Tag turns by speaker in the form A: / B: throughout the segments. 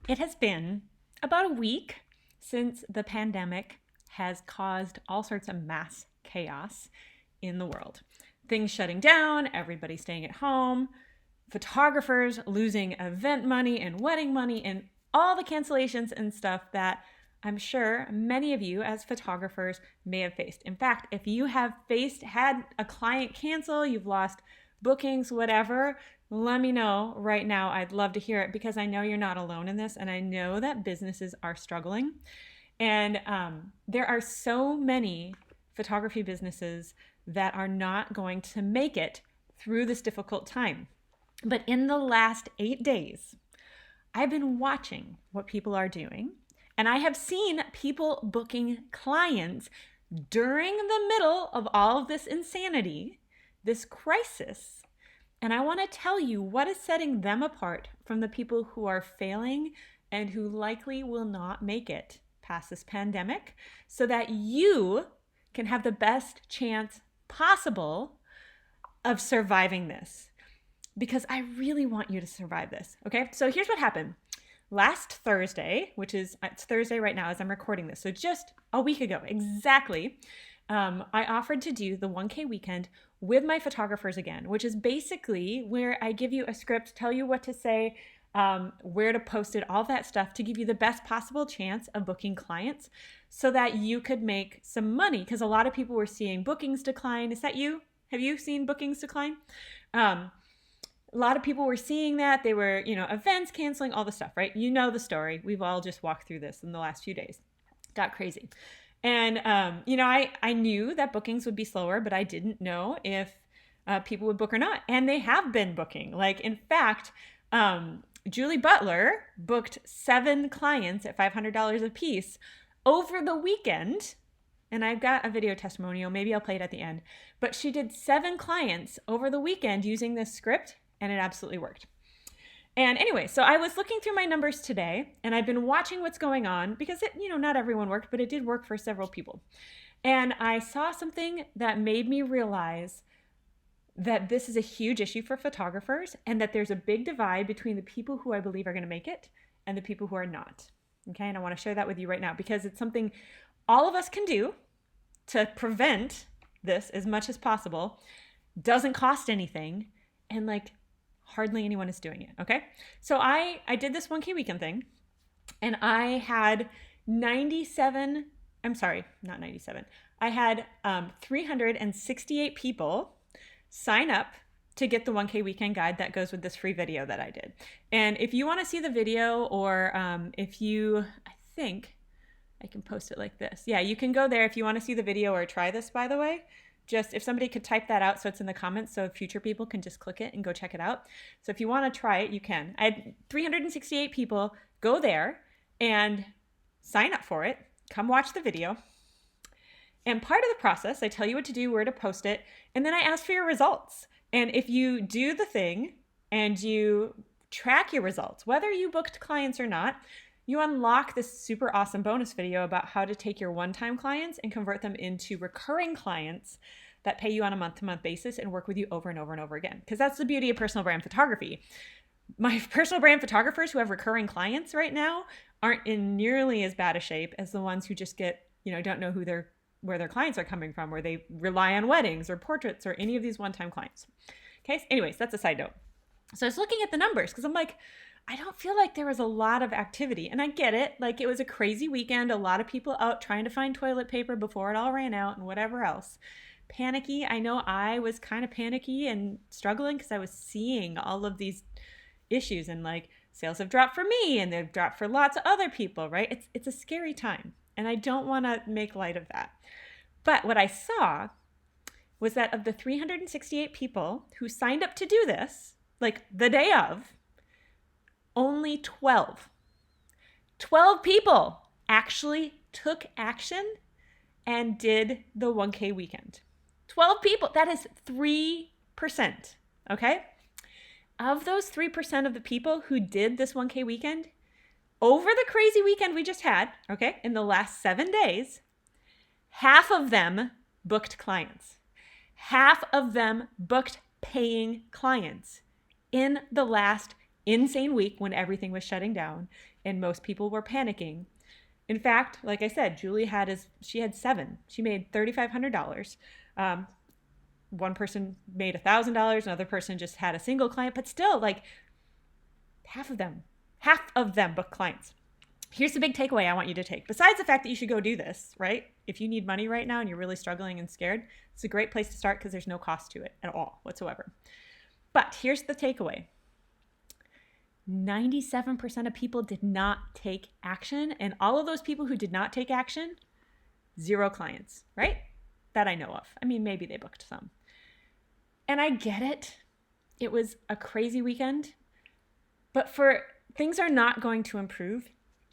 A: It has been about a week since the pandemic has caused all sorts of mass chaos in the world. Things shutting down, everybody staying at home, photographers losing event money and wedding money, and all the cancellations and stuff that I'm sure many of you as photographers may have faced. In fact, if you have had a client cancel, you've lost bookings, whatever, let me know right now. I'd love to hear it because I know you're not alone in this, and I know that businesses are struggling. And there are so many photography businesses that are not going to make it through this difficult time. But in the last 8 days, I've been watching what people are doing, and I have seen people booking clients during the middle of all of this insanity, this crisis. And I want to tell you what is setting them apart from the people who are failing and who likely will not make it past this pandemic, so that you can have the best chance possible of surviving this. Because I really want you to survive this. Okay, so here's what happened. Last Thursday, it's Thursday right now as I'm recording this, so just a week ago exactly, I offered to do the 1K weekend with my photographers again, which is basically where I give you a script, tell you what to say, where to post it, all that stuff to give you the best possible chance of booking clients so that you could make some money. Because a lot of people were seeing bookings decline. Is that you? Have you seen bookings decline? A lot of people were seeing that. They were, events canceling, all the stuff, right? You know the story. We've all just walked through this in the last few days. Got crazy. And, I knew that bookings would be slower, but I didn't know if people would book or not. And they have been booking. Like, in fact, Julie Butler booked 7 clients at $500 a piece over the weekend. And I've got a video testimonial. Maybe I'll play it at the end. But she did 7 clients over the weekend using this script, and it absolutely worked. And anyway, so I was looking through my numbers today, and I've been watching what's going on because not everyone worked, but it did work for several people. And I saw something that made me realize that this is a huge issue for photographers and that there's a big divide between the people who I believe are going to make it and the people who are not. Okay, and I want to share that with you right now because it's something all of us can do to prevent this as much as possible. Doesn't cost anything, and hardly anyone is doing it. Okay, so I did this 1K weekend thing, and I had 97. I'm sorry, not 97. I had 368 people sign up to get the 1K weekend guide that goes with this free video that I did. And if you want to see the video, or I think I can post it like this. Yeah, you can go there if you want to see the video or try this, by the way. Just if somebody could type that out so it's in the comments so future people can just click it and go check it out. So if you want to try it, you can. I had 368 people go there and sign up for it. Come watch the video. And part of the process, I tell you what to do, where to post it, and then I ask for your results. And if you do the thing and you track your results, whether you booked clients or not, you unlock this super awesome bonus video about how to take your one-time clients and convert them into recurring clients that pay you on a month-to-month basis and work with you over and over and over again. Because that's the beauty of personal brand photography. My personal brand photographers who have recurring clients right now aren't in nearly as bad a shape as the ones who just don't know where their clients are coming from, or they rely on weddings or portraits or any of these one-time clients. Okay, anyways, that's a side note. So I was looking at the numbers because I'm like, I don't feel like there was a lot of activity. And I get it. It was a crazy weekend. A lot of people out trying to find toilet paper before it all ran out and whatever else. Panicky. I know I was kind of panicky and struggling because I was seeing all of these issues, and sales have dropped for me and they've dropped for lots of other people, right? It's a scary time. And I don't want to make light of that. But what I saw was that of the 368 people who signed up to do this, the day of, only 12 people actually took action and did the 1K weekend. 12 people. That is 3%. Okay? Of those 3% of the people who did this 1K weekend, over the crazy weekend we just had, okay, in the last 7 days, half of them booked clients. Half of them booked paying clients in the last insane week when everything was shutting down and most people were panicking. In fact, like I said, Julie she had 7. She made $3,500. One person made $1,000. Another person just had a single client, but still, like, half of them booked clients. Here's the big takeaway I want you to take. Besides the fact that you should go do this, right? If you need money right now and you're really struggling and scared, it's a great place to start because there's no cost to it at all whatsoever. But here's the takeaway. 97% of people did not take action. And all of those people who did not take action, 0 clients, right? That I know of. I mean, maybe they booked some. And I get it. It was a crazy weekend. But things are not going to improve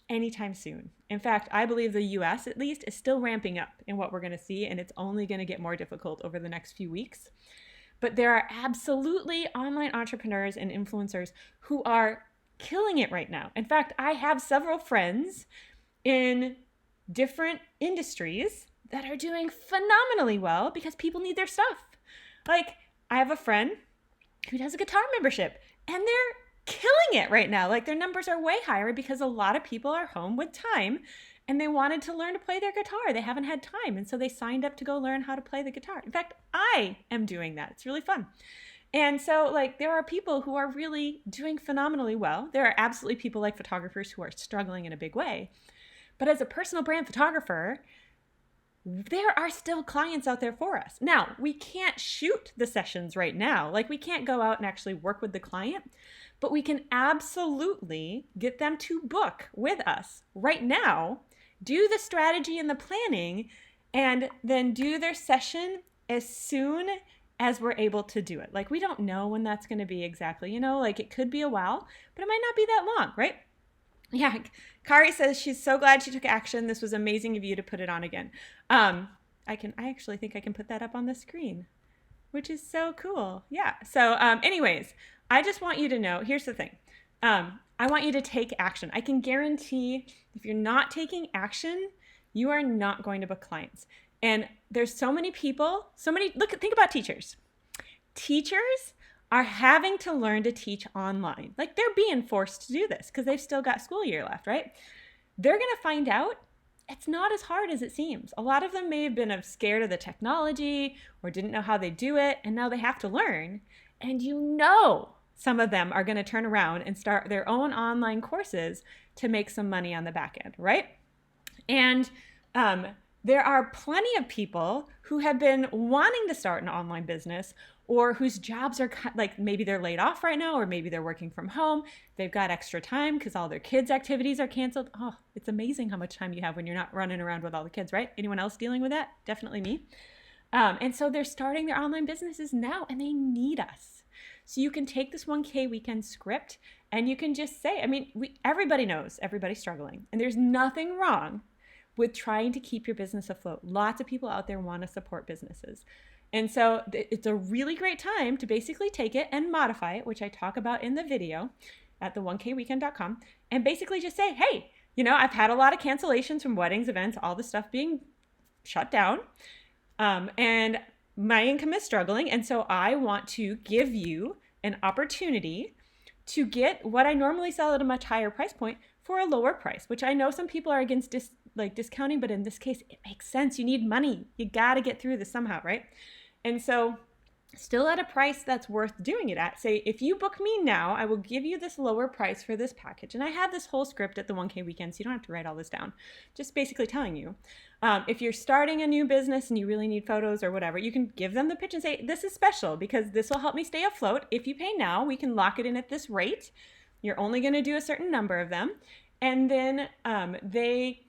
A: anytime soon. In fact, I believe the US at least is still ramping up in what we're going to see, and it's only going to get more difficult over the next few weeks. But there are absolutely online entrepreneurs and influencers who are killing it right now. In fact, I have several friends in different industries that are doing phenomenally well because people need their stuff. Like, I have a friend who does a guitar membership, and they're killing it right now. Like, their numbers are way higher because a lot of people are home with time and they wanted to learn to play their guitar. They haven't had time. And so they signed up to go learn how to play the guitar. In fact, I am doing that. It's really fun. And so, like, there are people who are really doing phenomenally well. There are absolutely people like photographers who are struggling in a big way. But as a personal brand photographer, there are still clients out there for us. Now, we can't shoot the sessions right now. Like, we can't go out and actually work with the client, but we can absolutely get them to book with us right now, do the strategy and the planning, and then do their session as soon as we're able to do it. Like, we don't know when that's going to be exactly, like, it could be a while, but it might not be that long, right? Yeah, Kari says she's so glad she took action. This was amazing of you to put it on again. I actually think I can put that up on the screen, which is so cool. Yeah. So anyways, I just want you to know, here's the thing. I want you to take action. I can guarantee if you're not taking action, you are not going to book clients. And there's so many people, think about teachers. Teachers are having to learn to teach online. Like, they're being forced to do this because they've still got school year left, right? They're going to find out it's not as hard as it seems. A lot of them may have been scared of the technology or didn't know how they do it, and now they have to learn. And some of them are going to turn around and start their own online courses to make some money on the back end, right? And there are plenty of people who have been wanting to start an online business or whose jobs are like, maybe they're laid off right now, or maybe they're working from home. They've got extra time because all their kids' activities are canceled. Oh, it's amazing how much time you have when you're not running around with all the kids, right? Anyone else dealing with that? Definitely me. And so they're starting their online businesses now, and they need us. So you can take this 1K weekend script and you can just say, everybody knows everybody's struggling, and there's nothing wrong with trying to keep your business afloat. Lots of people out there want to support businesses. And so it's a really great time to basically take it and modify it, which I talk about in the video at the1kweekend.com, and basically just say, hey, I've had a lot of cancellations from weddings, events, all the stuff being shut down, and my income is struggling. And so I want to give you an opportunity to get what I normally sell at a much higher price point for a lower price, which I know some people are against discounting, but in this case, it makes sense. You need money. You got to get through this somehow, right? And so still at a price that's worth doing it at. Say, if you book me now, I will give you this lower price for this package. And I have this whole script at the 1K weekend, so you don't have to write all this down. Just basically telling you, if you're starting a new business and you really need photos or whatever, you can give them the pitch and say, this is special because this will help me stay afloat. If you pay now, we can lock it in at this rate. You're only going to do a certain number of them. And then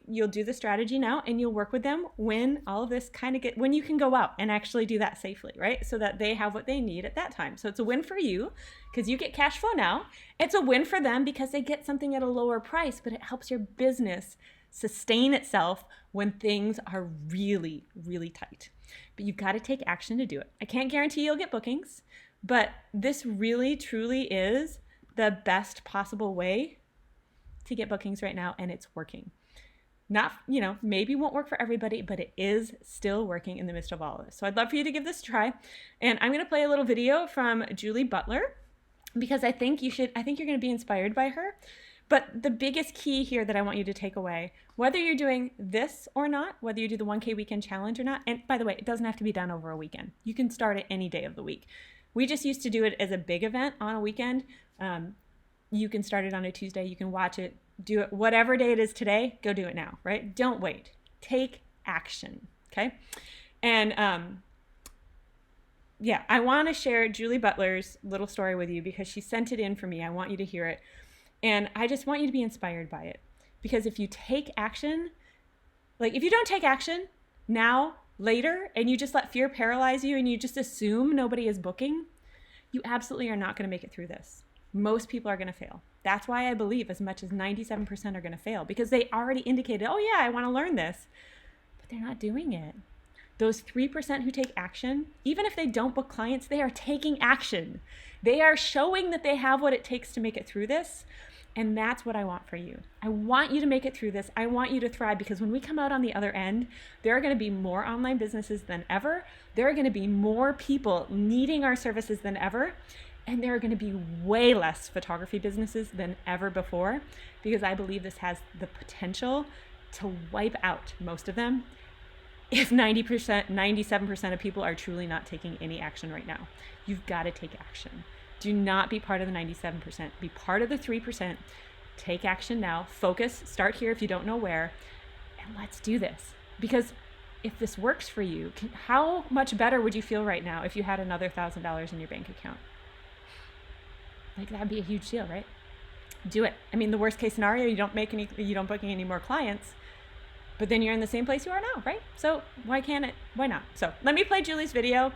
A: you'll do the strategy now, and you'll work with them when all of this when you can go out and actually do that safely, right? So that they have what they need at that time. So it's a win for you because you get cash flow now. It's a win for them because they get something at a lower price, but it helps your business sustain itself when things are really, really tight. But you've got to take action to do it. I can't guarantee you'll get bookings, but this really, truly is the best possible way to get bookings right now, and it's working. Not, maybe won't work for everybody, but it is still working in the midst of all of this. So I'd love for you to give this a try. And I'm going to play a little video from Julie Butler, because I think you're going to be inspired by her. But the biggest key here that I want you to take away, whether you're doing this or not, whether you do the 1K weekend challenge or not, and by the way, it doesn't have to be done over a weekend. You can start it any day of the week. We just used to do it as a big event on a weekend. You can start it on a Tuesday. You can watch it, do it whatever day it is today. Go do it now, right? Don't wait. Take action, okay? And yeah, I want to share Julie Butler's little story with you because she sent it in for me. I want you to hear it. And I just want you to be inspired by it. Because if you take action, like if you don't take action now, later, and you just let fear paralyze you and you just assume nobody is booking, you absolutely are not going to make it through this. Most people are going to fail. That's why I believe as much as 97% are going to fail, because they already indicated, oh yeah, I want to learn this, but they're not doing it. Those 3% who take action, even if they don't book clients, they are taking action. They are showing that they have what it takes to make it through this. And that's what I want for you. I want you to make it through this. I want you to thrive, because when we come out on the other end, there are going to be more online businesses than ever. There are going to be more people needing our services than ever. And there are going to be way less photography businesses than ever before, because I believe this has the potential to wipe out most of them if 90%, 97% of people are truly not taking any action right now. You've got to take action. Do not be part of the 97%. Be part of the 3%. Take action now. Focus. Start here if you don't know where. And let's do this. Because if this works for you, how much better would you feel right now if you had another $1,000 in your bank account? Like, that'd be a huge deal, right? Do it. I mean, the worst case scenario, you don't book any more clients, but then you're in the same place you are now, right? So why not? So let me play Julie's video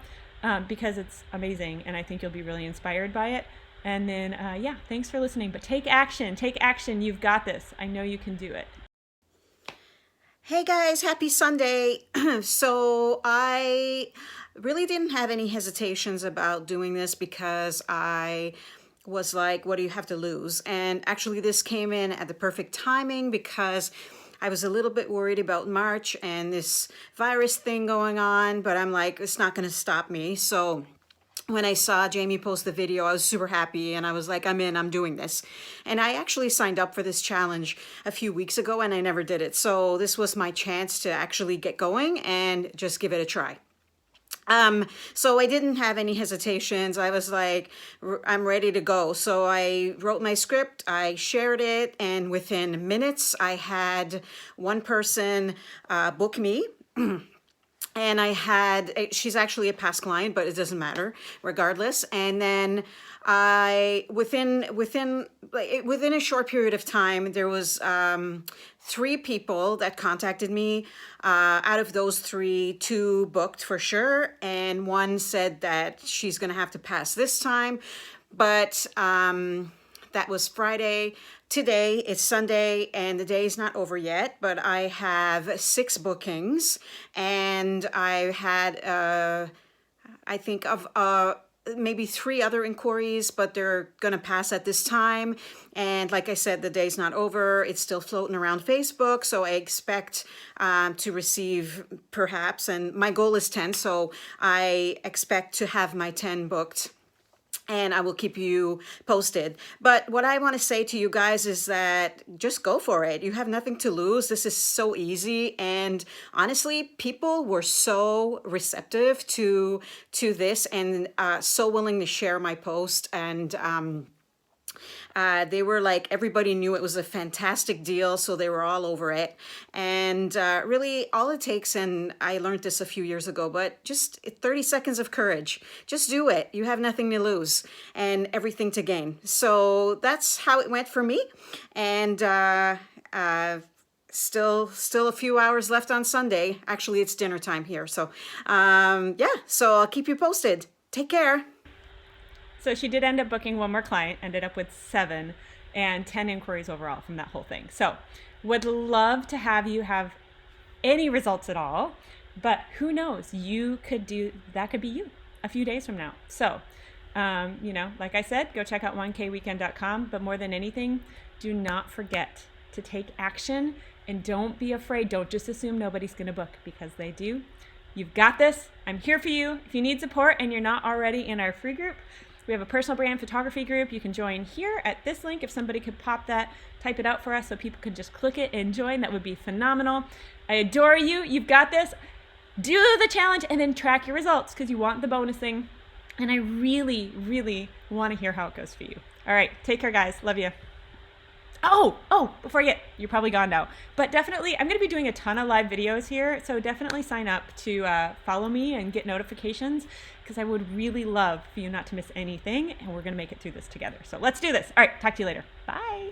A: because it's amazing, and I think you'll be really inspired by it. And then, yeah, thanks for listening. But take action. Take action. You've got this. I know you can do it.
B: Hey guys, happy Sunday. So I really didn't have any hesitations about doing this because I was like, what do you have to lose? And actually this came in at the perfect timing because I was a little bit worried about March and this virus thing going on, but I'm like, it's not going to stop me. So when I saw Jamie post the video, I was super happy and I was like, I'm in, I'm doing this. And I actually signed up for this challenge a few weeks ago and I never did it. So this was my chance to actually get going and just give it a try. So I didn't have any hesitations. I was like, I'm ready to go. So I wrote my script, I shared it, and within minutes I had one person book me. And I had, she's actually a past client, but it doesn't matter regardless. And then within a short period of time, there was 3 people that contacted me. Out of those 3, 2 booked for sure, and one said that she's gonna have to pass this time. But that was Friday. Today it's Sunday and the day is not over yet, but I have 6 bookings, and I had I think of maybe 3 other inquiries, but they're gonna pass at this time. And like I said, the day's not over. It's still floating around Facebook, so I expect to receive perhaps, and my goal is 10, so I expect to have my 10 booked. And I will keep you posted. But what I want to say to you guys is that just go for it. You have nothing to lose. This is so easy. And honestly, people were so receptive to this and so willing to share my post. And they were like, everybody knew it was a fantastic deal, so they were all over it. And really, all it takes, and I learned this a few years ago, but just 30 seconds of courage. Just do it. You have nothing to lose and everything to gain. So that's how it went for me. And still a few hours left on Sunday. Actually, it's dinner time here. So yeah, so I'll keep you posted. Take care.
A: So she did end up booking one more client, ended up with 7 and 10 inquiries overall from that whole thing. So would love to have you have any results at all, but who knows, that could be you a few days from now. So, like I said, go check out 1kweekend.com, but more than anything, do not forget to take action and don't be afraid. Don't just assume nobody's going to book, because they do. You've got this. I'm here for you. If you need support and you're not already in our free group, We have a personal brand photography group. You can join here at this link. If somebody could type it out for us so people could just click it and join, that would be phenomenal. I adore you. You've got this. Do the challenge and then track your results because you want the bonusing. And I really, really want to hear how it goes for you. All right. Take care, guys. Love you. Oh, before I get, you're probably gone now, but definitely I'm going to be doing a ton of live videos here. So definitely sign up to follow me and get notifications because I would really love for you not to miss anything. And we're going to make it through this together. So let's do this. All right. Talk to you later. Bye.